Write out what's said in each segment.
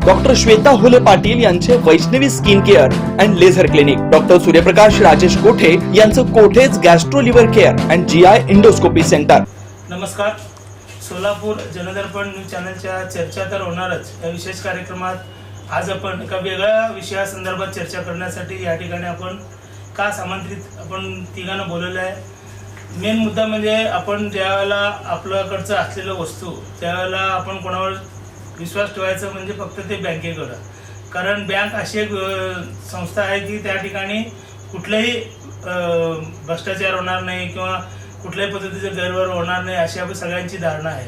Doctor Shweta Hole Patil यांचे Vaishnavi skin care and laser clinic, doctor Suryaprakash Rajesh Kothe यांचं कोठेज gastro liver care and GI endoscopy centre. नमस्कार. Solapur जनदर्पण news चॅनलच्या चर्चा तर होणारच या विशेष कार्यक्रमात आज आपण एका वेगळ्या विषयासंदर्भात चर्चा करण्यासाठी या ठिकाणी आपण आपण तिघांना बोलवलं आहे. मेन मुद्दा म्हणजे आपण ज्यावेळेला आपल्याकडचं असलेलं वस्तू त्यावेळेला आपण कोणावर विश्वास ठेवायचा म्हणजे फक्त ते बँकेकडं. कारण बँक अशी एक संस्था आहे की त्या ठिकाणी कुठलाही भ्रष्टाचार होणार नाही किंवा कुठल्याही पद्धतीचं गैरव्यवहार होणार नाही अशी आपली सगळ्यांची धारणा आहे.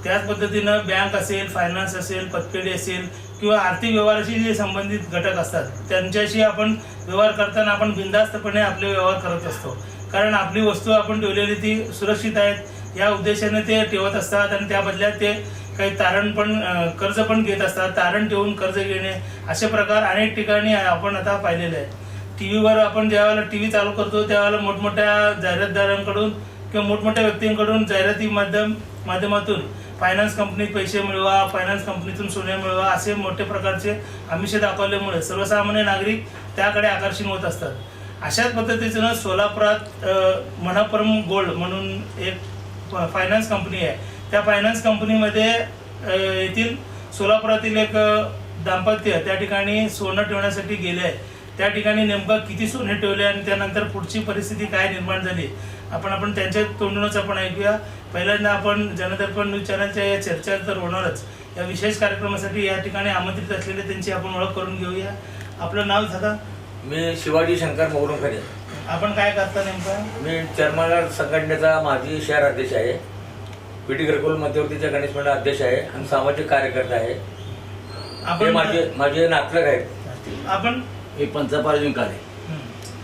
त्याच पद्धतीनं बँक असेल, फायनान्स असेल, पतपेढी असेल किंवा आर्थिक व्यवहाराशी जे संबंधित घटक असतात त्यांच्याशी आपण व्यवहार करताना आपण बिनधास्तपणे आपले व्यवहार करत असतो. कारण आपली वस्तू आपण ठेवलेली ती सुरक्षित आहेत या उद्देशाने ते ठेवत असतात आणि त्या बदल्यात ते काही कर्ज पण घेत असतात. तारण ठेवून कर्ज घेणे असे प्रकार अनेक ठिकाणी आपण आता पाहिलेले आहे. टीव्हीवर आपण ज्यावेळेला टीव्ही चालू करतो त्यावेळेला मोठमोठ्या जाहिरातदारांकडून किंवा मोठमोठ्या व्यक्तींकडून जाहिराती माध्यमातून फायनान्स कंपनीत पैसे मिळवा, फायनान्स कंपनीतून सोने मिळवा असे मोठे प्रकारचे आमिष दाखवल्यामुळे सर्वसामान्य नागरिक त्याकडे आकर्षित होत असतात. अशाच पद्धतीनं सोलापुरात मनप्पुरम गोल्ड म्हणून एक फायनान्स कंपनी आहे. त्या फायनान्स कंपनीमध्ये येथील सोलापुरातील एक दाम्पत्य त्या ठिकाणी सोनं ठेवण्यासाठी गेले आहे. त्या ठिकाणी नेमकं किती सोने ठेवले आणि त्यानंतर पुढची परिस्थिती काय निर्माण झाली आपण त्यांच्या तोंडूनच आपण ऐकूया. पहिल्यांदा आपण जनदर्पण न्यूज चॅनलच्या या चर्चा तर होणारच या विशेष कार्यक्रमासाठी या ठिकाणी आमंत्रित असलेले त्यांची आपण ओळख करून घेऊया. आपलं नाव दादा? मी शिवाजी शंकर मोगरुमखरे. आपण काय करता नेमकं? मी चर्मगार संघटनेचा माजी शहर अध्यक्ष आहे, पीटी घरकुल मध्यवर्तीचा गणेश मंडळ अध्यक्ष आहे आणि सामाजिक कार्यकर्ता आहे. आपण माझे नातलग आहेत. आपण मी पंचपार्जुन काळे.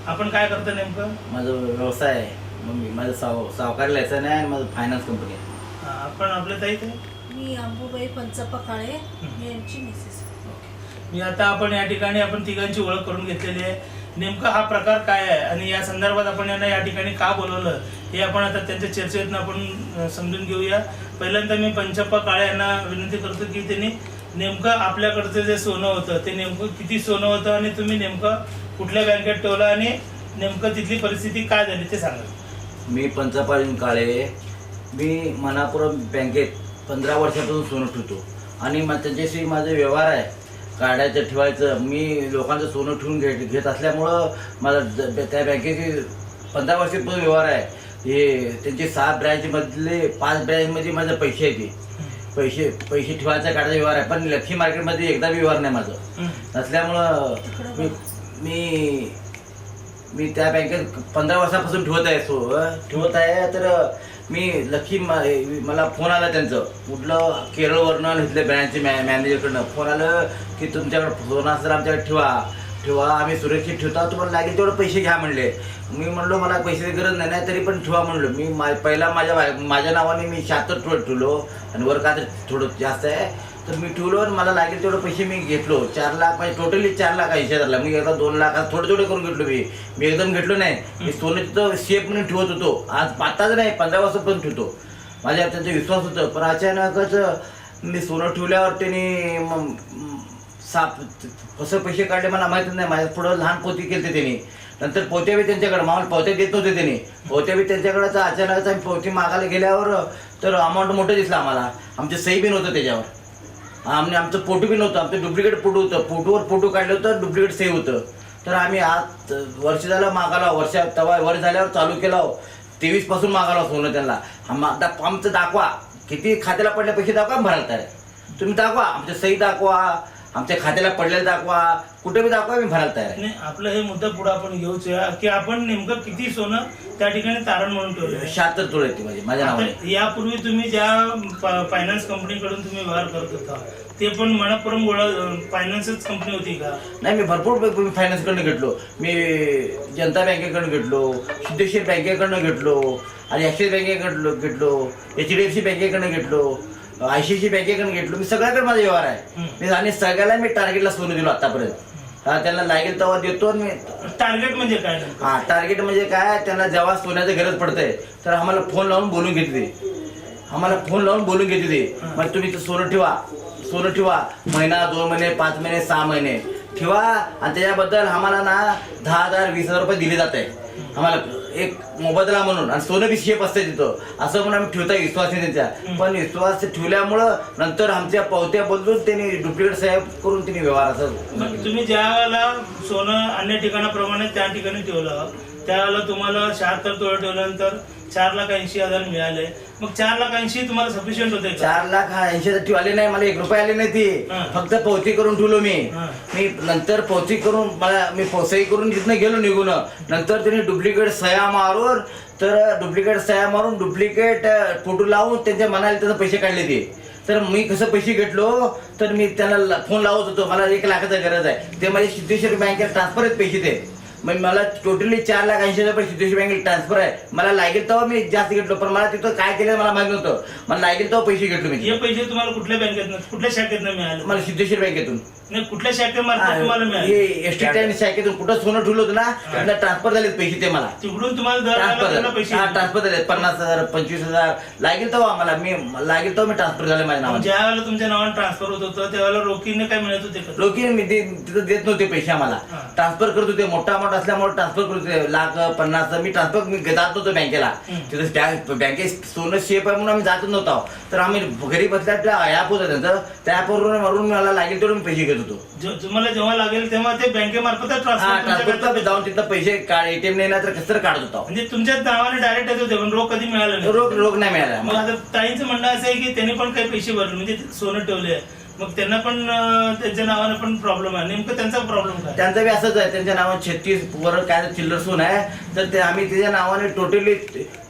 आपण काय करता नेमकं? माझा व्यवसाय आहे, मग माझं सावकारी लायसन आहे आणि माझं फायनान्स कंपनी आहे. आपण आपल्या ताई ते मी अंबुबाई पंचप्पा काळे, मी यांची मिसेस. मी आता आपण या ठिकाणी आपण तिघांची ओळख करून घेतलेली आहे. नेमका हा प्रकार काय आहे आणि या संदर्भात आपण यांना या ठिकाणी का बोलवलं हे आपण आता त्यांच्या चर्चेतून आपण समजून घेऊया. पहिल्यांदा मी पंचप्पा काळे यांना विनंती करतो की त्यांनी नेमकं आपल्याकडचं जे सोनं होतं ते नेमकं किती सोनं होतं आणि तुम्ही नेमकं कुठल्या बँकेत ठेवलं आणि नेमकं तिथली परिस्थिती काय झाली ते सांगा. मी पंचपार्जुन काळे. मी मनापुरम बँकेत 15 वर्षापासून सोनं ठेवतो आणि मग त्यांच्याशी माझे व्यवहार आहे काढायचं ठेवायचं. मी लोकांचं सोनं ठेवून घेत असल्यामुळं मला त्या बँकेची 15 वर्षापासून व्यवहार आहे. हे त्यांचे 6 ब्रँचमधले 5 ब्रँचमध्ये माझे पैसे आहेत. पैसे ठेवायचा काढायचा व्यवहार आहे, पण लक्ष्मी मार्केटमध्ये एकदा व्यवहार नाही माझं नसल्यामुळं मी त्या बँकेत 15 वर्षापासून ठेवत आहे. तर मी मला फोन आला त्यांचं कुठलं केरळवरनं आणि इथल्या ब्रँचचे मॅनेजरकडनं फोन आलं की तुमच्याकडे सोनं असेल आमच्याकडे ठेवा, आम्ही सुरक्षित ठेवतो, तुम्हाला लागेल तेवढं पैसे घ्या म्हणले. मी म्हणलो मला पैशाची गरज नाही तरी पण ठेवा म्हणलो. मी पहिला माझ्या नावाने मी 76 ठेवलो आणि वर का थोडं जास्त आहे तर मी ठेवलो आणि मला लागेल तेवढं पैसे मी घेतलो. 4 लाख म्हणजे टोटली 4 लाख हिशेब झाला. मी एकदा 2 लाख थोडे करून घेतलो. मी एकदम घेतलो नाही. मी सोनं तिथं शेप म्हणून ठेवत होतो. आताच नाही 15 वर्षापर्यंत ठेवतो. माझ्या त्यांचा विश्वास होता. पण अचानकच मी सोनं ठेवल्यावर त्यांनी कसं पैसे काढले मला माहीतच नाही. माझ्या पुढं लहान पोती केली त्यांनी. नंतर पोत्या बी त्यांच्याकडे मला पोत्या देत नव्हते त्यांनी. पोत्या बी त्यांच्याकडे तर अचानकच आम्ही पोती मागायला गेल्यावर तर अमाऊंट मोठं दिसलं आम्हाला. आमचं सही बी नव्हतं त्याच्यावर. आमचं फोटो बी नव्हतं. आमचं डुप्लिकेट फोटो होतं. फोटो काढलं होतं, डुप्लिकेट सही होतं. तर आम्ही आज वर्ष झालं मागायला. तेव्हा वर्ष झाल्यावर चालू केला. 23 पासून मागायला सोनं त्यांना. आमचं दाखवा किती खात्याला पडले पैसे दाखवा भरायला तयार. तुम्ही दाखवा, आमच्या सही दाखवा, आमच्या खात्याला पडलेलं दाखवा, कुठे बी दाखवा, मी भरायला तयार आहे. आपलं हे मुद्दा पुढे आपण घेऊच की आपण नेमकं किती सोनं त्या ठिकाणी तारण म्हणून ठेवलं. 76 तोळे ती माझ्या नावाने. यापूर्वी तुम्ही ज्या फायनान्स कंपनीकडून तुम्ही व्यवहार करत होता ते पण मनप्पुरम गोल्ड फायनान्सच कंपनी होती का? नाही, मी भरपूर फायनान्सकडनं घेतलो. मी जनता बँकेकडून घेतलो, सिद्धेश्वर बँकेकडनं घेतलो आणि ॲक्सिस बँकेकडं घेतलो, HDFC बँकेकडनं घेतलो, ICICI बँकेकडून घेतलो. मी सगळ्याकडे माझा व्यवहार आहे. आणि सगळ्याला मी टार्गेटला सोनं दिलो आतापर्यंत. त्यांना लागेल तेव्हा देतो. मी टार्गेट म्हणजे काय? टार्गेट म्हणजे काय, त्यांना जेव्हा सोन्याची गरज पडते तर आम्हाला फोन लावून बोलून घेते. मग तुम्ही ते सोनं ठेवा, सोनं ठेवा, महिना 2 महिने 5 महिने 6 महिने ठेवा, आणि त्याच्याबद्दल आम्हाला ना 10,000 20,000 रुपये दिले जात आहे आम्हाला एक मोबदला म्हणून, आणि सोनं बी शेप असते तिथं असं म्हणून आम्ही ठेवता विश्वास नाही त्यांचा. पण विश्वास ठेवल्यामुळं नंतर आमच्या पावत्या बदलून त्यांनी डुप्लिकेट साहेब करून त्यांनी व्यवहार असं. मग तुम्ही ज्या वेळेला सोनं अन्य ठिकाणाप्रमाणे त्या ठिकाणी ठेवलं त्यावेळेला तुम्हाला 76 तोळे ठेवल्यानंतर 4,80,000 मिळाले. मग 4,80,000 तुम्हाला सफिशियंट होते का? 4,80,000 आले नाही, मला 1 रुपये आले नाही ती. फक्त पावती करून ठेवलो मी. नंतर पावती करून मी सही करून तिथनं गेलो निघून. नंतर त्यांनी डुप्लिकेट सह्या मारून डुप्लिकेट फोटो लावून त्यांच्या मनाला त्याचे पैसे काढले ते. तर मी कसं पैसे घेतलो तर मी त्यांना फोन लावत होतो, मला 1 लाखाची गरज आहे. ते माझे सिद्धेश्वर बँकेत ट्रान्सफर आहेत पैसे ते. मग मला टोटली 4,80,000 रुपये सिद्धेश्वर बँकेत ट्रान्सफर आहे. मला लागेल तेव्हा मी जास्त घेतलो, पण मला तिथं काय केलं मला माहित नव्हतं. मला लागेल तेव्हा पैसे घेतलो मी. हे पैसे तुम्हाला कुठल्या बँकेतून कुठल्या शाखेतून मिळाले? मला सिद्धेश्वर बँकेतून. नाही, कुठल्या शाखेमार्फत तुम्हाला मिळाले? एसटी टाइम शाखेतून कुठं सोनं ठेवलं होतं ना, त्याला ट्रान्सफर झालेत पैसे ते मला. तिकडून तुम्हाला दर महिन्याला पैसे ट्रान्सफर झाले 50,000 25,000 लागेल तेव्हा आम्हाला. लागेल तेव्हा मी ट्रान्सफर झाले माझ्या नावाने. ज्या वेळेला तुमच्या नावाने ट्रान्सफर होत होतं त्यावेळेला रोखीने काय मिळत होते का? रोखीने मी तिथं देत नव्हते पैसे आम्हाला. ट्रान्सफर करत होते, मोठा अमाऊंट असल्यामुळे ट्रान्सफर करत होते. 1,50,000 मी ट्रान्सफर जात नव्हतो बँकेला. तिथं बँकेत सोनं शेप आहे म्हणून आम्ही जातच नव्हतो. तर आम्ही घरी बसल्या ॲप होतं त्यांचं, त्या ॲपवरून मारून मला लागेल तेवढं मी पैसे घेत होतो. तुम्हाला जेव्हा लागेल तेव्हा ते बँकेमार्फत ट्रान्सफर जाऊन तिथं पैसे एटीएम नाही तर कसं तर काढत होता. म्हणजे तुमच्या नावाने डायरेक्ट येत होते पण रोख कधी मिळाला नाही? रोख नाही मिळाला. मग आता ताईंचं म्हणणं असं आहे की त्यांनी पण काही पैसे भरले म्हणजे सोनं ठेवले, मग त्यांना पण त्यांच्या नावाने पण प्रॉब्लेम आहे. नेमकं त्यांचा प्रॉब्लेम काय? त्यांचं बी असंच आहे. त्यांच्या नावाने 36 वर काय चिल्लर सोन आहे. तर ते आम्ही त्याच्या नावाने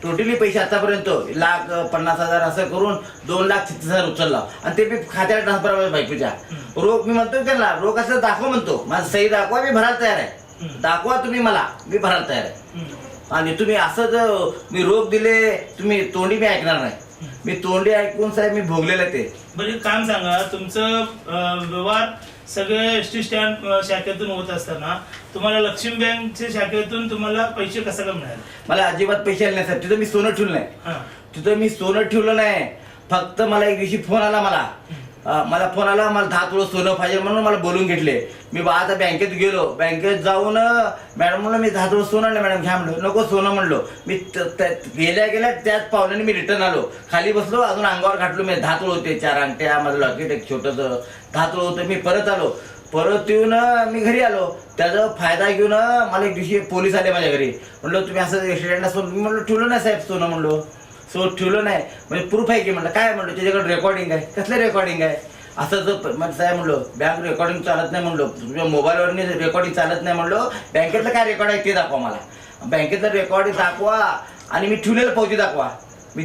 टोटली पैसे आतापर्यंत 1,50,000 असं करून 2,36,000 उचलला, आणि ते बी खात्याला ट्रान्सफर बायकोच्या. रोख मी म्हणतो त्यांना रोख असं दाखवा म्हणतो, माझं सही दाखवा, मी भरायला तयार आहे. दाखवा तुम्ही मला, मी भरायला तयार आहे. आणि तुम्ही असंच मी रोख दिले तुम्ही तोंडी मी ऐकणार नाही. मी तोंडी ऐकून साहेब मी भोगलेलं ते. बरं एक काम सांगा, तुमचं व्यवहार सगळे एसटी स्टँड शाखेतून होत असताना तुम्हाला लक्ष्मी बँकच्या शाखेतून तुम्हाला पैसे कसं काय मिळाले? मला अजिबात पैसे आले नाही साहेब. तिथं मी सोनं ठेवलं नाही. तिथं मी सोनं ठेवलं नाही. फक्त मला एक दिवशी फोन आला, मला फोन आला, मला 10 तोळे सोनं पाहिजे म्हणून मला बोलून घेतले. मी आता बँकेत गेलो. बँकेत जाऊन मॅडम म्हणलं मी 10 तोळे सोनं नाही मॅडम घ्या म्हणलं. नको सोनं म्हणलो मी. गेल्या त्याच पावल्याने मी रिटर्न आलो. खाली बसलो, अजून अंगावर घातलो. मी 10 तोळे होते, 4 अंगठ्या, माझं लॉकेट एक छोटंसं 10 तोळे होतं. मी परत आलो. परत येऊन मी घरी आलो. त्याचा फायदा घेऊन मला एक दिवशी पोलीस आले माझ्या घरी. म्हणलं तुम्ही असं एक्सिडेंटला सोनं, मी म्हणलं ठेवलं नाही साहेब सोनं म्हणलो. ठेवलं नाही म्हणजे प्रूफ आहे की म्हणलं. काय म्हणलं त्याच्याकडे रेकॉर्डिंग आहे. कसलं रेकॉर्डिंग आहे? असं जर साहेब म्हणलो बँक रेकॉर्डिंग चालत नाही म्हणलो, तुमच्या मोबाईलवरनी रेकॉर्डिंग चालत नाही म्हणलो. बँकेतलं काय रेकॉर्ड आहे ते दाखवा मला. बँकेतलं रेकॉर्डिंग दाखवा आणि मी ठेवलेलं पावती दाखवा. मी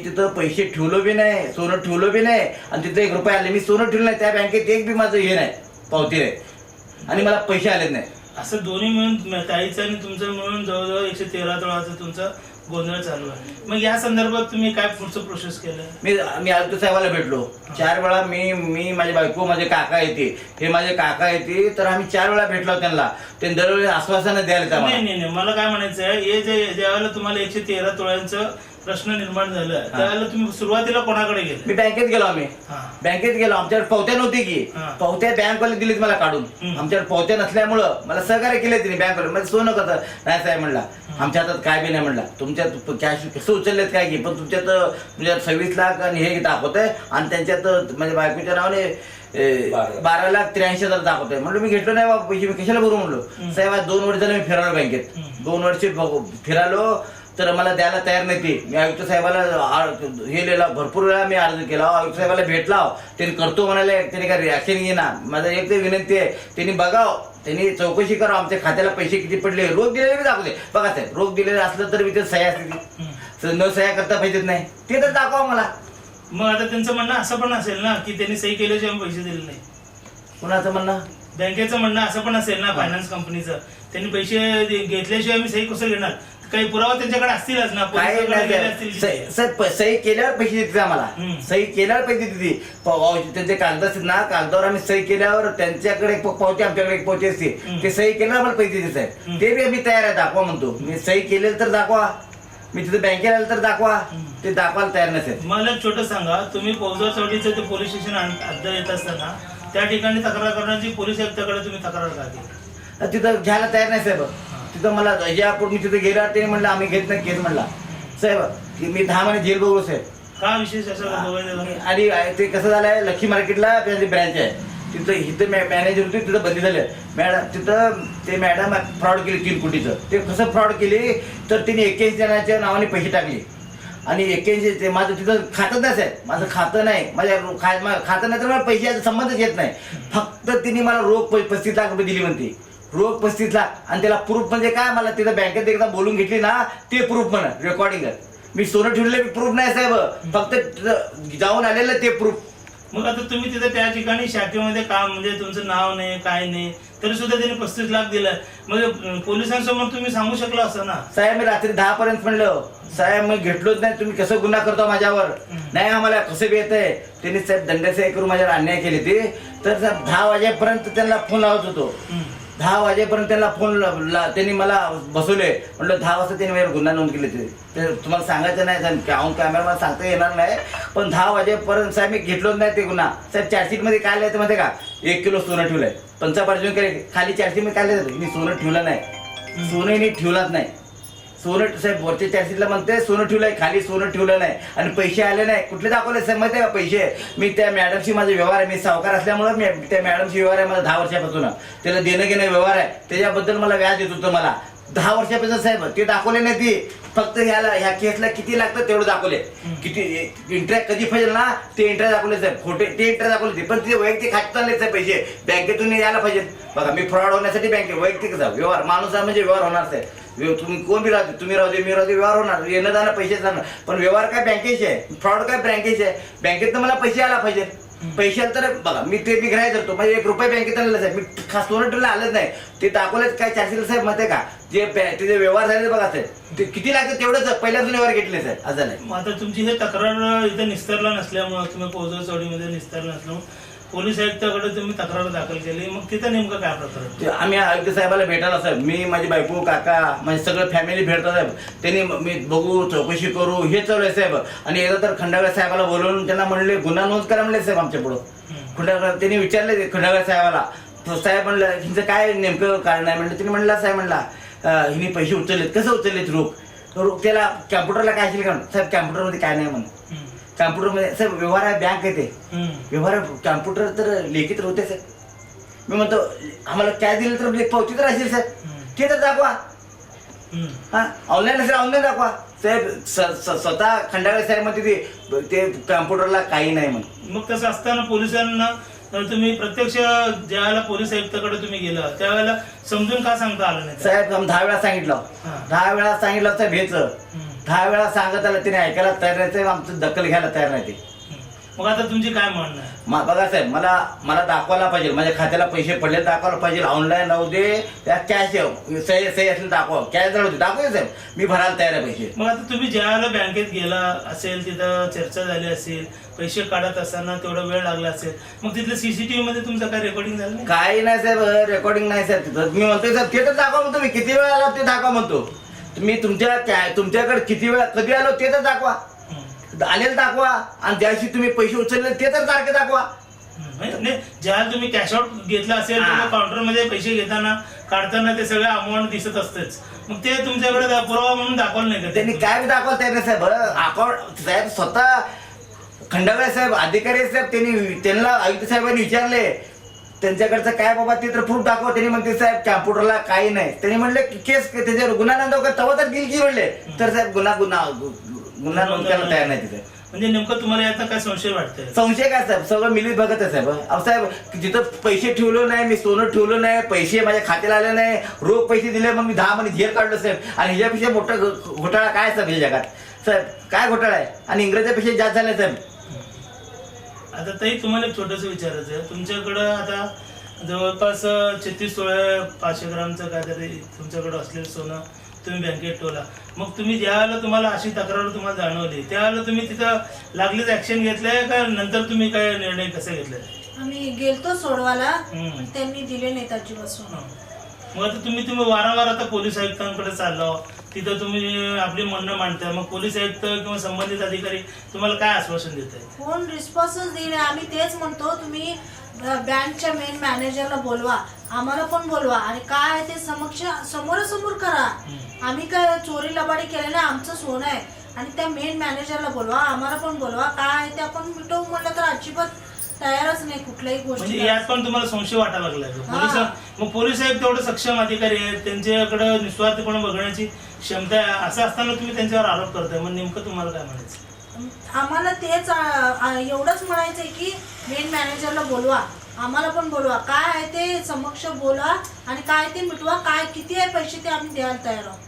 तिथं पैसे ठेवलो बी नाही, सोनं ठेवलं बी नाही, आणि तिथं 1 रुपये आले. मी सोनं ठेवलं नाही. त्या बँकेत एक बी माझं हे नाही, पावती नाही, आणि मला पैसे आलेच नाही. असं दोन्ही मिळून ताईचं आणि तुमचं मिळून जवळजवळ 113 तोळाचं तुमचं गोंधळ चालू आहे. मग या संदर्भात तुम्ही काय पुढचं प्रोसेस केलं? मी आयुक्त साहेबाला भेटलो 4 वेळा. मी माझी बायको, माझे काका येते, हे माझे काका येते. तर आम्ही 4 वेळा भेटलो त्यांना. ते दरवेळी आश्वासनं द्यायला. नाही, मला काय म्हणायचं आहे, हे ज्यावेळेला तुम्हाला 113 तोळ्यांचं प्रश्न निर्माण झाला त्यावेळेला तुम्ही सुरुवातीला कोणाकडे गेले? मी बँकेत गेलो. बँकेत गेलो. आमच्याकडे पावत्या नव्हती की, पावत्या बँकवाले दिलीत मला काढून. आमच्याकडे पावत्या नसल्यामुळं मला सहकार्य केले तिने बँकवाले. म्हणजे सोनं कसं नाही साहेब म्हणला, आमच्या हातात काय बी नाही म्हणला. तुमच्यात कॅश कसं उचललेत काय की, पण तुमच्यात 26 लाख आणि हे दाखवत आहे, आणि त्यांच्यात म्हणजे बायकोच्या नावाने 12,83,000 दाखवत आहे. म्हणलं मी घेतलो नाही बाबा पैसे, मी कशाला भरू म्हणलो. साहेब 2 वर्ष झालं मी फिरालो बँकेत. 2 वर्ष फिरालो तर मला द्यायला तयार नाही ती. मी आयुक्त साहेबाला हे लिहिला, भरपूर वेळा मी अर्ज केला. आयुक्त साहेबाला भेटला, त्यांनी करतो म्हणाले. त्यांनी काय रिॲक्शन घेणार. माझं एक तर विनंती आहे, त्यांनी बघाव, त्यांनी चौकशी करा आमच्या खात्याला पैसे किती पडले. रोख दिलेले बी दाखवते. बघा साहेब, रोख दिलेलं असलं तर मी ते सह्या असते, न सह्या करता पाहिजेत नाही ते तर दाखवा मला. मग आता त्यांचं म्हणणं असं पण असेल ना की त्यांनी सही केल्याशिवाय पैसे दिले नाही? कुणाचं म्हणणं? बँकेचं म्हणणं असं पण असेल ना, फायनान्स कंपनीचं, त्यांनी पैसे घेतल्याशिवाय मी सही कसं घेणार? काही पुरावा त्यांच्याकडे असतीलच ना. सही केल्यावर पैसे देते आम्हाला. सही केल्यावर पैसे देते. त्यांचे कागद असतील ना, कागदावर आम्ही सही केल्यावर त्यांच्याकडे एक पावती, आमच्याकडे एक पावती असते. ते सही केल्यावर आम्हाला पैसे देत आहेत. ते बी आम्ही तयार आहे, दाखवा म्हणतो. मी सही केलेलं तर दाखवा. मी तिथे बँकेला आलं तर दाखवा, ते दाखवायला तयार नसेल. मला एक छोटं सांगा, तुम्ही पौजर चौडीचं ते पोलीस स्टेशन अद्याप येत असताना त्या ठिकाणी तक्रार करण्याची पोलीस आयुक्ताकडे तुम्ही तक्रार का केली? तिथं घ्यायला तयार नाही साहेब. तिथं मला यापूर्वी मी तिथे गेला ते म्हणलं आम्ही घेत नाही केस म्हणला साहेब की मी 10 महिने जेल बघू साहेब. का विशेष असं दोघांनी? आणि ते कसं झालंय, लक्ष्मी मार्केटला त्यांची ब्रँच आहे, तिथं इथं मॅनेजर होते, तिथं बदली झाले मॅडम. तिथं ते मॅडम फ्रॉड केली 3 कोटीचं. ते कसं फ्रॉड केली तर तिने 81 जणांच्या नावाने पैसे टाकले आणि 81 ते माझं तिथं खातं नाही साहेब, माझं खातं नाही, माझ्या खातं नाही तर मला पैशाचा संबंधच येत नाही. फक्त तिने मला रोख 35 लाख रुपये दिली म्हणते, रोख 35 लाख. आणि त्याला प्रूफ म्हणजे काय, मला तिथं बँकेत एकदा बोलून घेतली ना ते प्रूफ म्हणा, रेकॉर्डिंग. मी सोनं ठेवलेलं प्रूफ नाही साहेब, फक्त जाऊन आलेलं ते प्रूफ. मग आता तुम्ही तिथं त्या ठिकाणी शाखेमध्ये काम म्हणजे तुमचं नाव नाही काय नाही तरी सुद्धा त्यांनी 35 लाख दिलं, म्हणजे पोलिसांसमोर तुम्ही सांगू शकला असं ना साहेब. मी रात्री 10 पर्यंत म्हणलं साहेब मी घेतलोच नाही, तुम्ही कसं गुन्हा करतो माझ्यावर, नाही आम्हाला कसं बी येत आहे. त्यांनी साहेब दंडसही करून माझ्यावर अन्याय केले ते. तर साहेब 10 वाजेपर्यंत त्यांना फोन लावत होतो, 10 वाजेपर्यंत त्यांना फोन त्यांनी मला बसवले. म्हटलं 10 वाजता त्यांनी माझ्यावर गुन्हा नोंद केले. ते तुम्हाला सांगायचं नाही साहेब, ऑन कॅमेरा मला सांगता येणार नाही, पण 10 वाजेपर्यंत साहेब मी घेतलोच नाही ते गुन्हा. साहेब चार्जशीटमध्ये काय लिहायचं माहिती का, 1 किलो सोनं ठेवलंय, पंचापार्जून केले. खाली चार्जशीट काय लिहायचं, मी सोनं ठेवलं नाही, सोनं मी ठेवलाच नाही. सोनं साहेब वरच्या चार्जशीटला म्हणते सोनं ठेवलंय, खाली सोनं ठेवलं नाही. आणि पैसे आले नाही, कुठले दाखवले साहेब माहिती आहे का पैसे. मी त्या मॅडमशी माझा व्यवहार आहे, मी सावकार असल्यामुळे मी त्या मॅडमशी व्यवहार आहे माझा 10 वर्षापासून. त्याला देणं घेणं व्यवहार आहे, त्याच्याबद्दल मला व्याज देत होतं मला 10 वर्षापासून साहेब. ते दाखवले नाही, ती फक्त ह्या केसला किती लागतं तेवढं दाखवले. किती इंटरेस्ट कधी पाहिजे ना ते इंटरेस्ट दाखवले साहेब, खोटे ते इंटरेस्ट दाखवले ते. पण तिथे वैयक्तिक खात्यात आणले साहेब पैसे, बँकेतून यायला पाहिजेत. बघा मी फ्रॉड होण्यासाठी बँके वैयक्तिक व्यवहार, माणूस आहे म्हणजे व्यवहार होणार साहेब. तुम्ही कोण बी राहते, तुम्ही राहू दे मी राहू दे, व्यवहार होणार, येणं जाणं पैसे जाणार. पण व्यवहार काय बँकेचे आहे, फ्रॉड काय बँकेचे आहे. बँकेत मला पैसे आला पाहिजे. पैसे आले तर बघा मी ते बी ग्राह्य धरतो, म्हणजे 1 रुपये बँकेत आणलं साहेब. मी खास सोनं ठेवलं आलंच नाही, ते दाखवलेच काय चार्जेस साहेब माहिती आहे का. जे तिथे व्यवहार झाले बघा साहेब, ते किती लागते तेवढंच पहिल्यापासून व्यवहार घेतले साहेब, असं नाही. मग आता तुमची हे तक्रार इथं निस्तारला नसल्यामुळं, तुम्ही पौजर चौडीमध्ये निस्तारला नसल्यामुळे पोलीस आयुक्ताकडे तुम्ही तक्रार दाखल केली, मग तिथं नेमकं काय प्रकार? आम्ही आयुक्त साहेबाला भेटायला साहेब, मी माझी बायको काका म्हणजे सगळं फॅमिली भेटतो साहेब. त्यांनी मी बघू चौकशी करू हे चालू आहे साहेब. आणि एकदा तर खंडागळे साहेबाला बोलवून त्यांना म्हणले गुन्हा नोंद करा म्हणले साहेब आमच्या पुढं. त्यांनी विचारले खंडागळे साहेबाला, साहेब म्हणलं हिचं काय नेमकं कारण आहे म्हणलं. तिने म्हणला साहेब म्हणला हिने पैसे उचललेत. कसं उचललेत रोख त्याला कॅम्प्युटरला काय असेल का साहेब, कॅम्प्युटरमध्ये काय नाही म्हणून. कॅम्प्युटरमध्ये साहेब व्यवहार आहे, बँक आहे ते व्यवहार, कॅम्प्युटर तर लेखी तर होते साहेब. मी म्हणतो आम्हाला काय दिलं तर पावती तर असेल साहेब, ते तर दाखवा. हां ऑनलाईन असेल ऑनलाईन दाखवा साहेब. स्वतः खंडागळे साहेब मध्ये ते कॅम्प्युटरला काही नाही म्हणून. मग तसं असताना पोलिसांना तुम्ही प्रत्यक्ष ज्यावेळेला पोलीस आयुक्ताकडे तुम्ही गेला त्यावेळेला समजून का सांगता आलं नाही साहेब. 10 वेळा सांगितलं, 10 वेळा सांगितलं साहेब हेच, 10 वेळा सांगत आलं त्याने ऐकायला तयार नाही साहेब, आमचं दखल घ्यायला तयार नाही ते. मग आता तुमची काय म्हणणं आहे? बघा साहेब मला दाखवायला पाहिजे, माझ्या खात्याला पैसे पडले दाखवायला पाहिजे. ऑनलाईन राहू दे, त्या कॅश सही असेल दाखवा, कॅश राहू दे दाखवू साहेब, मी भरायला तयार आहे पैसे. मग आता तुम्ही ज्यावेळेला बँकेत गेला असेल, तिथं चर्चा झाली असेल, पैसे काढत असताना तेवढा वेळ लागला असेल, मग तिथलं सीसीटीव्ही मध्ये तुमचं काय रेकॉर्डिंग झालं नाही? काही नाही साहेब, रेकॉर्डिंग नाही साहेब तिथं. मी म्हणतोय साहेब ते तर दाखवा म्हणतो, मी किती वेळ आलो ते दाखवा म्हणतो. मी तुमच्याकडे किती वेळा कधी आलो ते तर दाखवा, आलेलं दाखवा. आणि ज्याशी तुम्ही पैसे उचलले ते तर तारखे दाखवा. ज्या तुम्ही कॅश आउट घेतला असेल काउंटर मध्ये पैसे घेताना काढताना ते सगळं अमाऊंट दिसत असतेच, मग ते तुमच्याकडे पुरावा म्हणून दाखवलं नाही का? त्यांनी काय दाखवलं तयार नाही साहेब. अकाउंट साहेब स्वतः खंडागळे साहेब अधिकारी साहेब त्यांना आयुक्त साहेबांनी विचारले त्यांच्याकडचं काय बाबा ते तर प्रूफ दाखवा. त्यांनी म्हणते साहेब कॅम्प्युटरला काही नाही. त्यांनी म्हणले केस त्याच्यावर गुन्हा नोंदव तेव्हा तर बिल की म्हणले, तर साहेब गुन्हा नोंद करायला तयार नाही तिथे. म्हणजे नेमकं तुम्हाला याचा काय संशय वाटतंय? संशय काय साहेब, सगळं मिलीत बघत आहे साहेब. अहो साहेब जिथं पैसे ठेवलं नाही, मी सोनं ठेवलं नाही, पैसे माझ्या खात्याला आले नाही, रोख पैसे दिले, मग मी 10 महिने जेल काढलं साहेब. आणि ह्याच्यापेक्षा मोठा घोटाळा काय साहेब या जगात साहेब, काय घोटाळा आहे. आणि इंग्रजापेक्षा जास्त झाले साहेब. आता ताई तुम्हाला एक छोटंसं विचारायचं आहे, तुमच्याकडं आता जवळपास 36 तोळे 500 ग्रामचं काहीतरी तुमच्याकडं असलेलं सोनं तुम्ही बँकेत ठेवला. मग तुम्ही ज्यावेळेला तुम्हाला अशी तक्रार तुम्हाला जाणवली त्यावेळेला तुम्ही तिथं लागलीच ऍक्शन घेतलंय का नंतर तुम्ही काय निर्णय कसे घेतले? आम्ही गेलतो सोडवाला, पण त्यांनी दिले नाहीत अजिबात सोनं. मग आता तुम्ही वारंवार आता पोलीस आयुक्तांकडे चाललो, तिथं तुम्ही आपली म्हणणं मांडताय, मग पोलीस आयुक्त किंवा संबंधित अधिकारी तुम्हाला काय आश्वासन देत आहेत? कोण रिस्पॉन्सच देईल. आम्ही तेच म्हणतो, तुम्ही बँकच्या मेन मॅनेजरला बोलवा, आम्हाला पण बोलवा आणि काय आहे ते समोरासमोर करा. आम्ही काय चोरी लबाडी केले नाही, आमचं सोनं आहे. आणि त्या मेन मॅनेजरला बोलवा, आम्हाला पण बोलवा, काय आहे ते आपण मिटवू म्हणलं तर अजिबात तयारच नाही कुठल्याही म्हणजे गोष्टी. यात पण तुम्हाला संशय वाटायला लागलाय पोलीस? मग पोलीस आयुक्त तेवढे सक्षम अधिकारी आहेत, त्यांच्याकडे निस्वार्थीपणे बघण्याची क्षमता आहे, असं असताना तुम्ही त्यांच्यावर आरोप करताय, मग नेमकं तुम्हाला काय म्हणायचं? आम्हाला तेच एवढंच म्हणायचंय की मेन मॅनेजरला बोलवा, आम्हाला पण बोलवा, काय आहे ते समक्ष बोला आणि काय ते मिटवा, काय किती आहे पैसे ते आम्ही द्यायला तयार आहोत.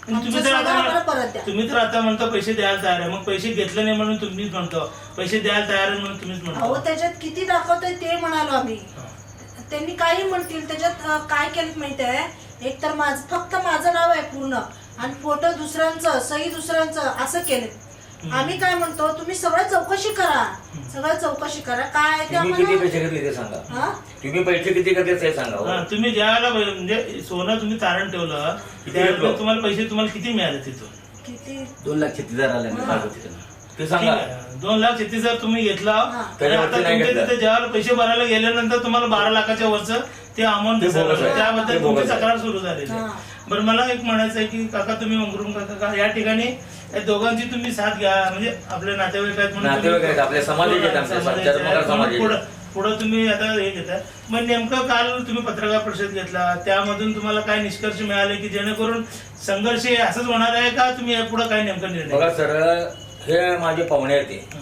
तुम्ही तर आता म्हणतो पैसे द्यायला तयार आहे, मग पैसे घेतले नाही म्हणून तुम्हीच म्हणतो, पैसे द्यायला तयार आहे म्हणून तुम्हीच म्हणतो. अहो त्याच्यात किती दाखवतोय ते म्हणालो आम्ही. त्यांनी काही म्हणतील, त्याच्यात काय केलं माहिती आहे, एक तर फक्त माझं नाव आहे पूर्ण आणि फोटो दुसऱ्यांचं, सही दुसऱ्यांचं असं केलं. आम्ही काय म्हणतो, तुम्ही सगळं चौकशी करा, काय आहे ते तुम्ही किती आम्हाला. पैसे घेतले ते सांगा. तुम्ही पैसे किती घेतले ते सांगा. तुम्ही ज्याला म्हणजे सोनं तुम्ही तारण ठेवलं त्यावेळेला तुम्हाला पैसे तुम्हाला किती मिळाले तिथून? किती 2,36,000 आले मी काढतो तिथं. ते सांगा. 2,36,000 तुम्ही घेतला आणि त्याच्यावरती आता नाही तुमच्या घेतलं. तिथे ज्यावेळेला पैसे भरायला गेल्यानंतर तुम्हाला 12 लाखाच्या वरचं ते अमाऊंट ते बोगस आहे. त्याबद्दल ते तुमची बोगस आहे. तक्रार सुरू झालेली आहे. बरं, मला एक म्हणायचं आहे की काका तुम्ही मंगरुम काका या ठिकाणी या दोघांची तुम्ही साथ घ्या, म्हणजे आपले नातेवाईक आहेत म्हणून नातेवाईक आहेत, आपले समाजाचे आहेत, आमचे संचारमकार समाजाचे. पुढे तुम्ही आता हे घेताय. मग नेमकं काल तुम्ही पत्रकार परिषद घेतला, त्यामधून तुम्हाला काय निष्कर्ष मिळाले की जेणेकरून संघर्ष हे असंच होणार आहे का, तुम्ही यापुढे काय नेमकं निर्णय? बघा सर, हे माझे पाहुणे आहेत,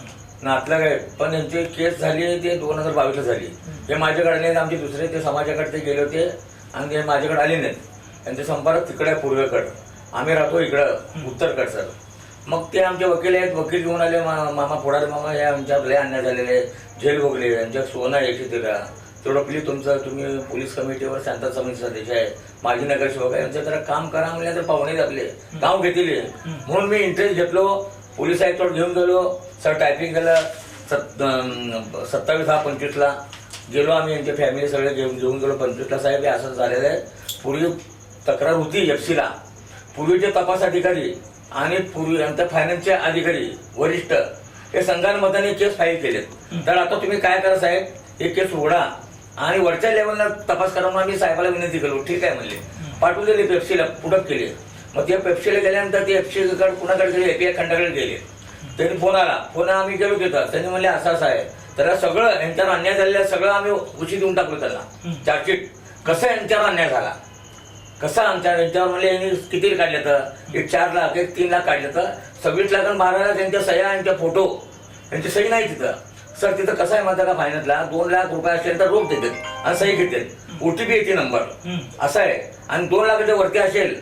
नातलग आहेत, पण यांची केस झाली ते 2022 झाली. हे माझ्याकडे नाहीत, आमचे दुसरे ते समाजाकडे ते गेले होते आणि ते माझ्याकडे आले नाहीत. त्यांचे संपर्क तिकडे पूर्वेकडं, आम्ही राहतो इकडं उत्तरकडं सर. मग ते आमचे वकील आहेत, वकील घेऊन आले, मामा फोडाले मामा हे आमच्या लय अन्याय झालेले, जेल भोगले, यांच्या सोनं एकशे तेरा तेवढं प्लीज तुमचं, तुम्ही पोलीस कमिटीवर शांतता समिती सदस्य आहे, माजी नगरसेवक आहे, यांचं जरा काम करा म्हणलं तर पाहुणे आपले नाव घेतले. म्हणून मी इंटरेस्ट घेतलो, पोलीस आयुक्तावर घेऊन गेलो सर, टायपिंग केलं 27/6/25 गेलो आम्ही, यांची फॅमिली सगळे घेऊन गेलो. 25 साहेब हे असं झालेलं आहे, पूर्वी तक्रार होती एफसीला, पूर्वीचे तपास अधिकारी आणि पूर्वी आमच्या फायनान्सचे अधिकारी वरिष्ठ हे संघांमताने केस फाईल केलेत. तर आता तुम्ही काय करा साहेब, हे केस उघडा आणि वरच्या लेवलला तपास करा म्हणून आम्ही साहेबाला विनंती केलो. ठीक आहे म्हणले, पाठवून दिले पेप्सीला, पुढक केले. मग ते पेप्सीला गेल्यानंतर ते एफसीकडे कुणाकडे गेले, एपीआय खंडाकडे गेले. त्यांनी फोन आम्ही गेलो तिथं, त्यांनी म्हणले असं आहे. तर सगळं यांच्यावर अन्याय झालेलं सगळं आम्ही उशी देऊन टाकलो त्यांना चार्जशीट. कसं यांच्यावर अन्याय झाला, कसं यांच्यावर म्हणजे यांनी किती काढले तर एक 4 लाख, एक 3 लाख काढले तर 26 लाख आणि 12 लाख यांच्या सह्या, यांच्या फोटो, यांची सही नाही तिथं. सर तिथं कसं आहे माझा का फायनान्सला 2 लाख रुपये असेल तर रोख देतात आणि सही घेतात, OTP येते नंबर असं आहे. आणि 2 लाखाच्या वरती असेल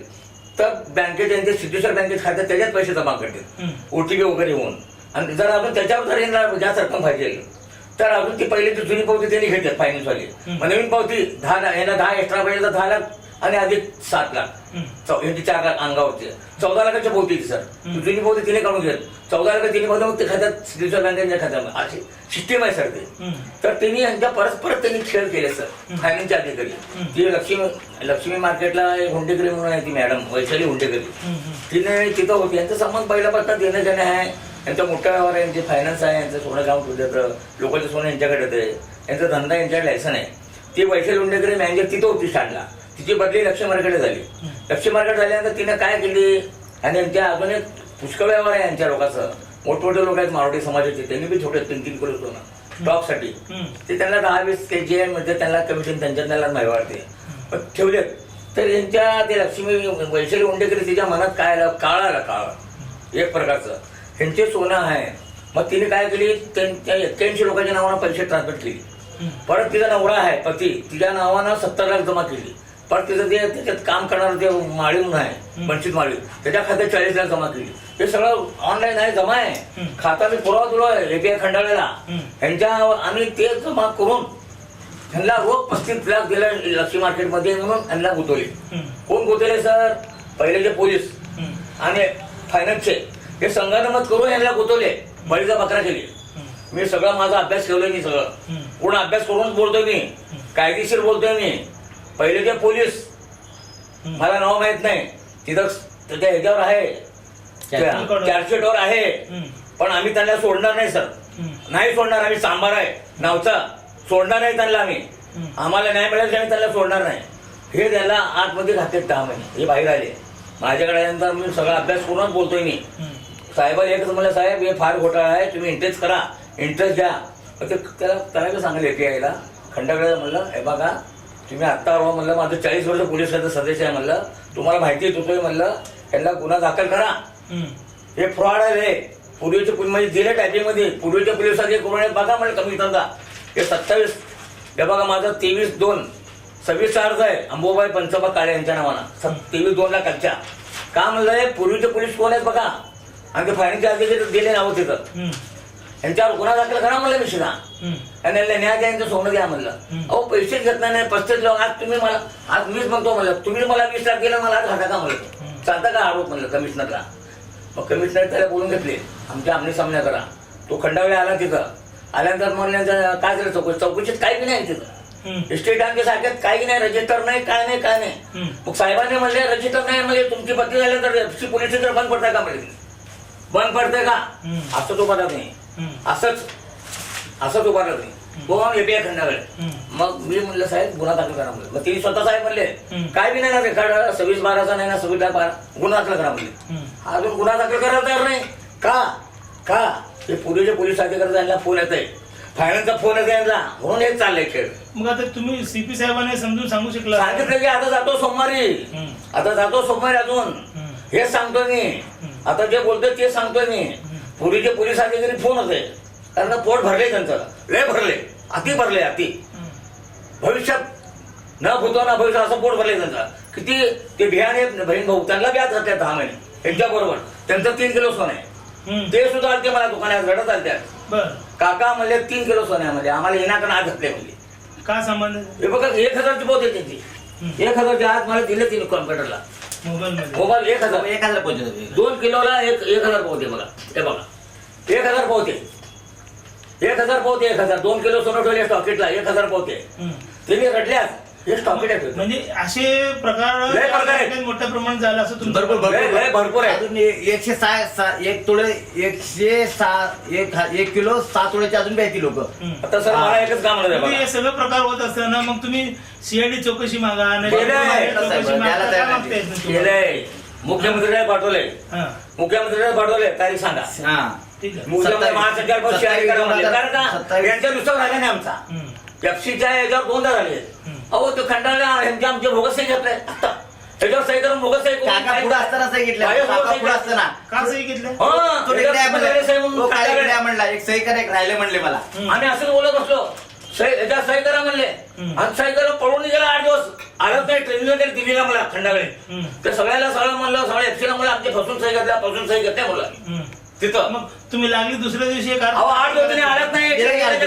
तर बँकेत त्यांचे सिद्धेश्वर बँकेत खात्यात त्याच्यात पैसे जमा करतात OTP वगैरे होऊन. आणि जर आपण त्याच्यावर जर यांना जास्त रक्कम पाहिजे तर अजून ती पहिली जुनी पावती त्यांनी घेतात फायनान्सवाली. मग नवीन पावती 10 एक्स्ट्रा पाहिजे तर 10 लाख आणि अधिक 7 लाख, यांची 4 लाख अंगावरती 14 लाखाच्या पावती सर. जुनी पावती तिने काढून घेत 14 लाख तिने पावती, मग ते खात्यात सिद्धेश्वर बँकेच्या खात्यात अशी सिस्टीम आहे सर ते. तर त्यांनी यांच्या परस्पर त्यांनी खेळ केले सर फायनान्सचे अधिकारी. ती लक्ष्मी मार्केटला हुंडेकरी म्हणून आहे ती मॅडम वैशाली हुंडेकरी, तिने तिथं होती. यांचा संबंध पहिल्यापासून देणं घेणं आहे, यांचा मोठा व्यवहार आहे, यांचे फायनान्स आहे, यांचं सोनं गाव ठेवतं, लोकांचं सोनं यांच्याकडे येते, यांचा धंदा यांच्याकडे लायसन आहे. ती वैशाली हुंडेकरी मॅनेजर तिथं होती स्टँडला, तिची बदली लक्ष्मी मार्केटला झाली. लक्ष्मी मार्केट झाल्यानंतर तिने काय केली, आणि यांच्या अजून एक पुष्कळ व्यवहार आहे यांच्या लोकांचं. मोठमोठे लोक आहेत मारवाडी समाजाचे, त्यांनी बी छोटे 3-3 किलो सोनं स्टॉकसाठी ते त्यांना 10-20 KG मध्ये त्यांना कमिशन त्यांच्या त्यांना व्यवहारते पण ठेवलेत. तर यांच्या ते लक्ष्मी वैशाली हुंडेकरी तिच्या मनात काय आलं, काळ एक प्रकारचं ह्यांचे सोनं आहे. मग तिने काय केली, त्यांच्या 81 लोकांच्या नावानं पैसे ट्रान्सफर केली. परत तिचा नवरा आहे पती, तिच्या नावानं 70 लाख जमा केली. परत तिचं ते त्याच्यात काम करणारं ते माळी म्हणून आहे, वंचित माळी, त्याच्या खात्यात 40 लाख जमा केली. हे सगळं ऑनलाईन आहे, जमा आहे, खाता मी पुरावा दिलो API खंडाळ्याला ह्यांच्या. आणि ते जमा करून ह्यांना रोख 35 लाख दिला लक्ष्मी मार्केटमध्ये म्हणून ह्यांना गुंतवले. कोण गुंतवले सर, पहिले जे पोलीस आणि फायनान्सचे हे संगनमत करून यांना गुंतवले, बळीचा बकरा केली. मी सगळं माझा अभ्यास केलोय, मी सगळं पूर्ण अभ्यास करूनच बोलतोय, मी कायदेशीर बोलतोय. मी पहिले जे पोलीस मला नाव माहित नाही, तिथं तर त्या ह्याच्यावर आहे, चार्जशीटवर आहे. हम्म. पण आम्ही त्यांना सोडणार नाही सर, हम्म. नाही सोडणार. आम्ही सांबार आहे नावचा, सोडणार नाही त्यांना आम्ही. आम्हाला न्याय मिळाला आम्ही त्यांना सोडणार नाही. हे त्याला आतमध्ये घातले 10 महिने, हे बाहेर आले. माझ्याकडे आल्यानंतर मी सगळा अभ्यास करूनच बोलतोय मी. साहेबाला एकच म्हणलं, साहेब हे फार घोटाळा आहे, तुम्ही इंटरेस्ट करा, इंटरेस्ट द्या. ते त्याला करायला सांगितलं येते यायला खंडाकडे. म्हणलं हे बघा तुम्ही आत्ता राहा म्हणलं, माझं 40 वर्ष पोलीस खात्यात सदस्य आहे म्हणलं, तुम्हाला माहिती होतोय म्हणलं, त्यांना गुन्हा दाखल करा. हे फ्रॉड आहे. पूर्वीचे म्हणजे दिले टायपिंगमध्ये पूर्वीच्या पोलिसांचे करून बघा म्हणलं कमी धंदा. हे 27 हे बघा माझं 23/2/26 अर्ज आहे अंबोबाई पंचोबा काळे यांच्या नावानं 23/2 खालच्या. का म्हणलं पूर्वीचे पोलीस कोण आहेत बघा, आणि ते फायनान्सचे अधिकारी दिले नावं तिथं, यांच्यावर गुन्हा दाखल करा म्हणलं मी शिरा. आणि न्याय द्यायचं सोनं द्या म्हणलं. अहो पैसे घेतला नाही 35 लोक. आज तुम्ही मला, आज मीच म्हणतो म्हणलं, तुम्ही मला 20 लाख दिलं, मला आज घाटा का म्हणलं, चालता का आरोप म्हणलं कमिशनरला. मग कमिशनर त्याला बोलून घेतले, आमच्या आमने सामने करा. तो खंडावळे आला तिथं. आल्यानंतर म्हणल्यानंतर काय झालं चौकशीत काही बी नाही तिथं. इस्टेट बँके सारख्यात काही नाही, रजिस्टर नाही, काय नाही, काय नाही. मग साहेबांनी म्हणले रजिस्टर नाही म्हणजे तुमची बदली झाल्यानंतर पोलीस स्टेशन बंद पडताय का म्हणजे, बंद पडतंय का, असं तो पडत नाही. असंच उभारलं नाही. कोण एपीआय खंडाकडे. मग मी म्हणलं साहेब गुन्हा दाखल करा म्हणलं. मग तिने स्वतः साहेब म्हणले काय बी नाही ना रेकॉर्ड 26/12चा नाही ना 26/12 गुन्हा दाखल करा म्हणले. अजून गुन्हा दाखल करायला तयार नाही. का हे पूर्वीचे पोलीस अधिकारी यांना फोन येत आहे, फायनान्सचा फोन येत यांना, म्हणून हे चाललंय खेळ. मग आता तुम्ही सीपी साहेबांना समजून सांगू शकला, सांगितलं की आता जातो सोमवारी, आता जातो सोमवारी अजून हेच सांगतोय मी. आता जे बोलतोय ते सांगतोय मी. पूर्वीचे पोलीस अधिकारी फोन होते, कारण पोट भरले त्यांचं, लय भरले, अति भरले, अति. भविष्यात न भूतो ना भविष्य असं पोट भरले त्यांचं. किती ते बिहाने बहीण भाऊ त्यांना व्याज घातल्या 10 महिने यांच्याबरोबर. त्यांचं 3 किलो सोनं आहे. ते सुद्धा आलते मला दुकानात रडत आलत्या. काका म्हणले 3 किलो सोन्यामध्ये आम्हाला येण्याकडे आज घातले म्हणले. का संबंध? हे बघा 1000ची पोत आहे त्यांची. 1000ची आज मला दिले तिने कॉम्प्युटरला मोबाईल 1000 पोहोचले. 2 किलोला 1000 पोहोचते बघा. हे बघा 1000 पोहोचते, 1000 पोहोचते, 1000. 2 किलो सोनं ठेवले स्टॉकेटला 1000 पोहोचते. तिने रडल्यास हे स्टॉकेट आहे. म्हणजे असे प्रकार मोठ्या प्रमाणात झाला असं तुमचं भरपूर आहे. अजून 106 1 तोळे 1 किलो 6 तोळ्याचे अजून पाहिजे लोक. आता सर मला एकच काम तुम्ही हे सगळं प्रकार होत असताना मग तुम्ही सीआयडी चौकशी मागा, मुख्यमंत्र्याला पाठवले, मुख्यमंत्र्याला पाठवले, तारीख सांगा. मुख्यमंत्री महासचिवांवर CID करा म्हणले. कारण का यांच्या नुसतं राहिला नाही आमचा. पेप्सीच्या याच्यावर 2दा झाले. अहो तो खंडाळा आमचे भोगस सही घेतलाय आता त्याच्यावर सही करून भोगस सही काका पुढे असताना सही घेतलं, पुढे असताना का सही घेतलं? म्हणला एक सही करा, एक राहिले म्हणले मला. आम्ही असंच बोलत बसलो, याच्यावर सही करा म्हणले. आणि सही करून पळून गेला 8 दिवस. आलंच नाही. ट्रेनिंग दिल्लीला मला खंडाकडे. ते सगळ्याला सगळं म्हणलं, सगळ्या एफसीला म्हणलं आमचे फसून सही घेतल्या, फसून सही घेतल्या म्हणलं तिथं. मग तुम्ही लागली दुसऱ्या दिवशी 8 दिवस आलत नाही. 8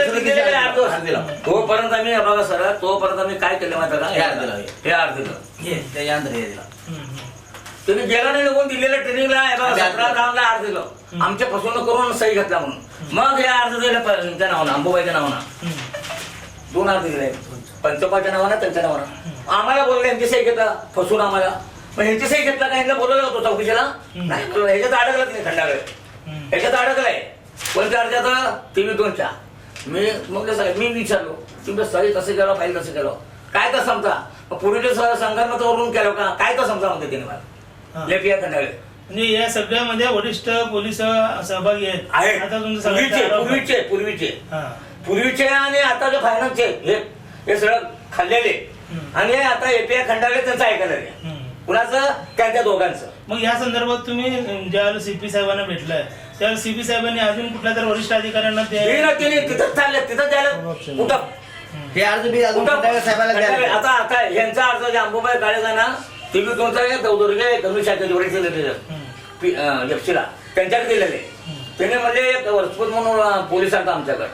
दिवस तोपर्यंत आम्ही बघा सर, तोपर्यंत आम्ही काय केलं माहिती का, हे अर्ज दिलं. तुम्ही गेला नाही निघून दिलेल्या ट्रेनिंगला 17/10 अर्ज दिलं. आमच्या फसवणूक करून सही घेतला म्हणून. मग हे अर्ज दिले त्यांच्या नावानं, अंबोबाईच्या नावानं 2 अर्ज दिले. पंचोबाच्या नावानं, त्यांच्या नावानं. आम्हाला बोलले यांची सही घेतला फसून आम्हाला. मग ह्यांची सही घेतला का, यांना बोलवलं होतं चौकशीला नाही बोलवलं. ह्याच्यात अडकलं नाही खंडाकडे, ह्याच्यात अडकलाय. कोणत्या अर्जाचा? TV2च्या. मी विचारलो तुम्ही सही कसं केलं, फाईल कसं केलं, काय तर समजा. पूर्वीच्या संघटनावरून केलं का, काय तर समजा म्हणते तिने मला लेपिया खंडाकडे. म्हणजे या सगळ्यामध्ये वरिष्ठ पोलीस सहभागी आहेत. आता पूर्वीचे आणि आता जे फायनान्सचे हे सगळं खाल्लेले आणि आता एपीआय खंडाकडे त्यांचं ऐकायला कुणाचं, त्यांच्या दोघांचं. मग या संदर्भात तुम्ही ज्यावेळेला सीपी साहेबांना भेटलाय त्यावेळेस सीपी साहेबांनी अजून कुठल्या तर वरिष्ठ अधिकाऱ्यांना तिथंच चालले, तिथं द्यायला कुठं हे अर्ज बी अजून साहेबाला द्यायला. आता यांचा अर्ज जे अंबोबाई काळेचा ना TV2चा दौदुर्गे कमी शाखेचे वरिष्ठ एफसीला त्यांच्याकडे दिलेले. त्याने म्हणले एक वर्षपूत म्हणून पोलीस आलता आमच्याकडे.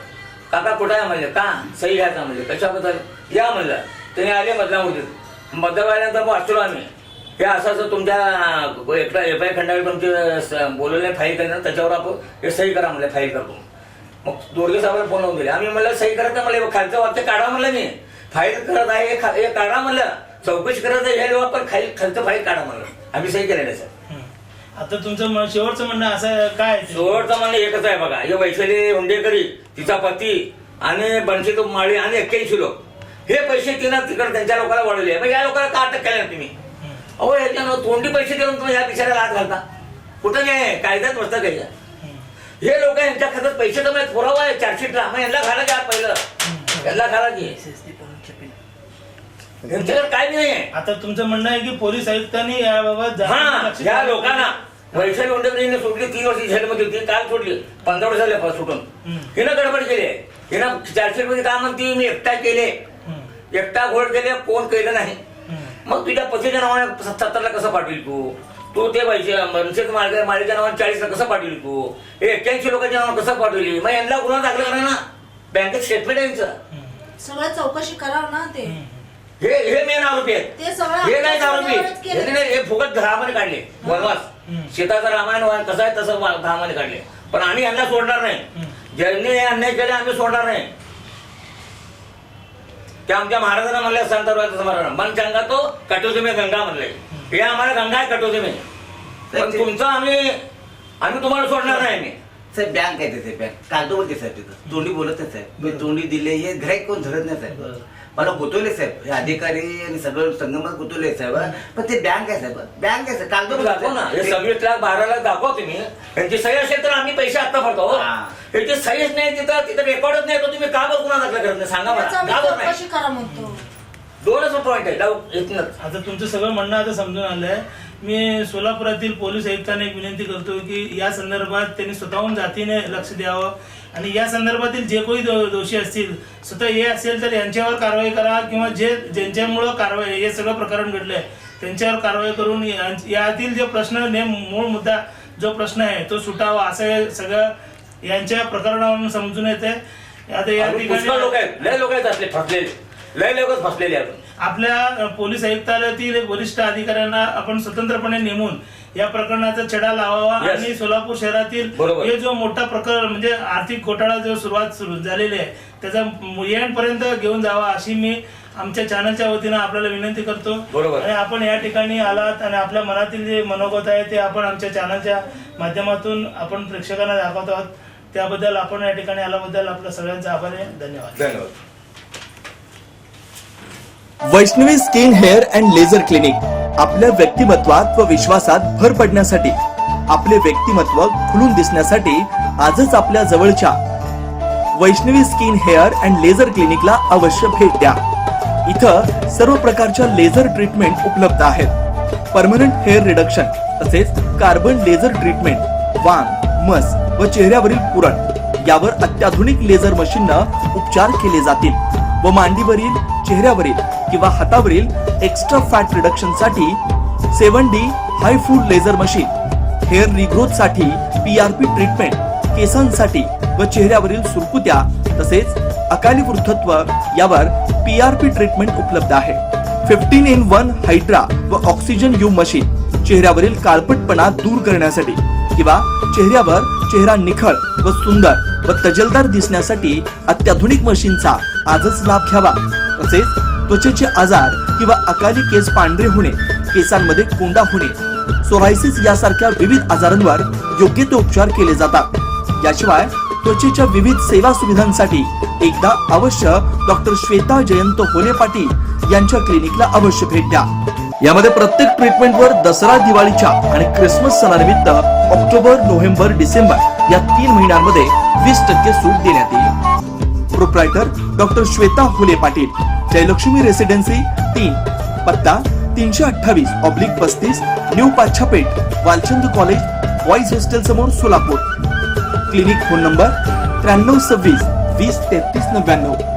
काका कुठं आहे म्हणले, का सही घ्यायचा म्हणले, कशाबद्दल या म्हणलं. त्याने आले बदलामध्ये आल्यानंतर मग वाचलो आम्ही. हे असं तुमच्या एकटा एफआय खंडाकडे तुमचे बोलवले फाईल करणार, त्याच्यावर आपण हे सही करा म्हणले, फाईल करतो. मग दोर्गे साहेबांना फोन लावून दिले. आम्ही म्हणलं सही करत नाही म्हणलं, खालचं वाक्य काढा म्हणलं, मी फाईल करत आहे हे काढा म्हणलं, चौकशी करत आहे हे पण खालचं फाईल काढा म्हणलं. आम्ही सही केलेलं सर. आता तुमचं शेवटचं म्हणणं असं काय आहे ते? शेवटचं म्हणणं एकच आहे बघा, हे वैशाली हुंडेकरी, तिचा पती आणि बनशीत माळी आणि 81 लोक, हे पैसे तिनं तिकडे त्यांच्या लोकांना वळवले. मग या लोकांना का अटक केल्या तुम्ही? अहो याच्यानं तोंडी पैसे देऊन तुम्ही या बिचाऱ्याला हात घालता? कुठं नाही, कायद्यात वस्ता घ्यायच्या. हे लोक यांच्या खात्यात पैसे तर पुरावा आहे चार्जशीटला, मग यांना घाला की पहिलं, यांना घाला की, यांच्याकडे काय नाही आहे. आता तुमचं म्हणणं आहे की पोलीस आयुक्तांनी याबाबत हा, या लोकांना वैशाली हुंडेकरीने सोडली, 3 वर्ष जेलमध्ये होती, काल सोडली, 15 वर्ष झाले सुटून. हिनं गडबड केली आहे, हिनं चार्जशीट मध्ये काय म्हणते, मी एकटा केले, एकटा घोड केले, कोण केलं नाही. मग तुझ्या पतीच्या नावाने 70ला कसं पाठवली तू ते बनशीत माळीच्या नावाने 40ला कसं पाठवली तू, हे 81 लोकांच्या नावाने कसं पाठवली? मग यांना गुन्हा दाखल करा ना, बँकेत स्टेटमेंट आहे यांचं. सगळं चौकशी करावं ना ते. हे मेन आरोपी आहेत, ते सगळं हे नाही आपल्या आरोपी, समोरच केलं. हे फुकट घरामध्ये काढले वनवास. शेताचं रामायण कसं आहे तसं घरामध्ये काढले. पण आम्ही यांना सोडणार नाही, ज्यांनी हे अन्याय केले आम्ही सोडणार नाही. ते आमच्या महाराजांना म्हणले संत महाराज मन चंगा तो कटोते में गंगा म्हणले, हे आम्हाला गंगा आहे कटोते में. पण तुमचं आम्ही तुम्हाला सोडणार नाही. मी साहेब बँक आहे ते बँक कागदो बोलते साहेब, तिथं तोंडी बोलत नाही साहेब, मी तोंडी दिले हे ग्राहक कोण धरत नाही साहेब. मला गुतवले साहेब, हे अधिकारी आणि सगळं संगमत गुतवले साहेब. पण ते बँक आहे साहेब, बँक आहे साहेब, कागदो दाखव ना, हे 26 लाख 12 लाख दाखवा तुम्ही. यांची सही असेल तर आम्ही पैसे आता भरतो. याची सहीच नाही, तिथं रेकॉर्डच नाही, तर तुम्ही का बरं गुन्हा दाखल करत नाही सांगा मला, त्याचं का आम्ही बरं नाही? चौकशी करा म्हणतो. 2च पॉईंट आहे. आता तुमचं सगळं म्हणणं आता समजून आलंय. मी सोलापुरातील पोलीस आयुक्तांना एक विनंती करतो की या संदर्भात त्यांनी स्वतःहून जातीने लक्ष द्यावं आणि या संदर्भातील जे कोणी दोषी असतील, स्वतः हे असेल तर यांच्यावर कारवाई करा, किंवा ज्यांच्यामुळं कारवाई हे सगळं प्रकरण घडलंय त्यांच्यावर कारवाई करून यातील जे प्रश्न मूळ मुद्दा जो प्रश्न आहे तो सुटावा, असं हे सगळं यांच्या प्रकरणावरून समजून येते. आता या ठिकाणी लोक आहेत, लय लोक आहेत असले फसलेले, लय लोक फसलेले आहेत. आपल्या पोलीस आयुक्तालयातील वरिष्ठ अधिकाऱ्यांना आपण स्वतंत्रपणे नेमून या प्रकरणाचा छडा लावावा आणि सोलापूर शहरातील हे जो मोठा प्रकरण म्हणजे आर्थिक घोटाळा जो सुरू झालेली आहे त्याचा एंडपर्यंत घेऊन जावा, अशी मी आमच्या चॅनलच्या वतीनं आपल्याला विनंती करतो. आणि आपण या ठिकाणी आलात आणि आपल्या मनातील जे मनोगत आहे ते आपण आमच्या चॅनलच्या माध्यमातून आपण प्रेक्षकांना दाखवत आहोत. त्याबद्दल आपण या ठिकाणी आल्याबद्दल आपल्या सगळ्यांचा आभार आहे. धन्यवाद. Vaishnavi skin hair and laser clinic आपल्या व्यक्तिमत्वात व विश्वासात भर पडण्यासाठी, आपले व्यक्तिमत्व खुलून दिसण्यासाठी आजच आपल्या जवळच्या Vaishnavi skin hair and laser क्लिनिकला अवश्य भेट द्या. इथं सर्व प्रकारच्या लेझर ट्रीटमेंट उपलब्ध आहेत. परमनंट हेअर रिडक्शन तसेच कार्बन लेझर ट्रीटमेंट, वांग, मस व चेहऱ्यावरील पुरण यावर अत्याधुनिक लेझर मशीननं उपचार केले जातील व मांडीवरील, चेहऱ्यावरील किंवा हातावरील एक्स्ट्रा फॅट रिडक्शन साठी 7D हाय फूड लेझर मशीन, हेअर रिग्रोथ साठी PRP ट्रीटमेंट, केसांसाठी व चेहऱ्यावरील सुरकुत्या तसेच अकाली वृद्धत्व यावर PRP ट्रीटमेंट उपलब्ध आहे. 15in1 हायड्रा व ऑक्सिजन यू मशीन चेहऱ्यावरील काळपटपणा दूर करण्यासाठी किंवा चेहरा निखळ व सुंदर व तजेलदार दिसण्यासाठी अत्याधुनिक मशीनचा आजच लाभ घ्यावा. तसेच त्वचेचे आजार किंवा अकाली केस पांढरे होणे, केसांमध्ये कोंडा होणे, सोरायसिस यासारख्या विविध आजारांवर योग्य ते उपचार केले जातात. याशिवाय त्वचेच्या विविध सेवा सुविधांसाठी एकदा अवश्य डॉक्टर श्वेता जयंत होले पाटील यांच्या क्लिनिकला अवश्य भेट द्या. यामध्ये प्रत्येक ट्रीटमेंटवर दसरा, दिवाळीच्या आणि ख्रिसमस सणानिमित्त ऑक्टोबर, नोव्हेंबर, डिसेंबर या 3 महिन्यांमध्ये 20% सूट देण्यात येईल. Proprietor doctor Shweta Hole Patil, Jayalakshmi residency 3, पत्ता 328/35 new Pachhapeth, Walchand college boys hostel समोर, सोलापूर. Clinic phone number 9326 20 33 99.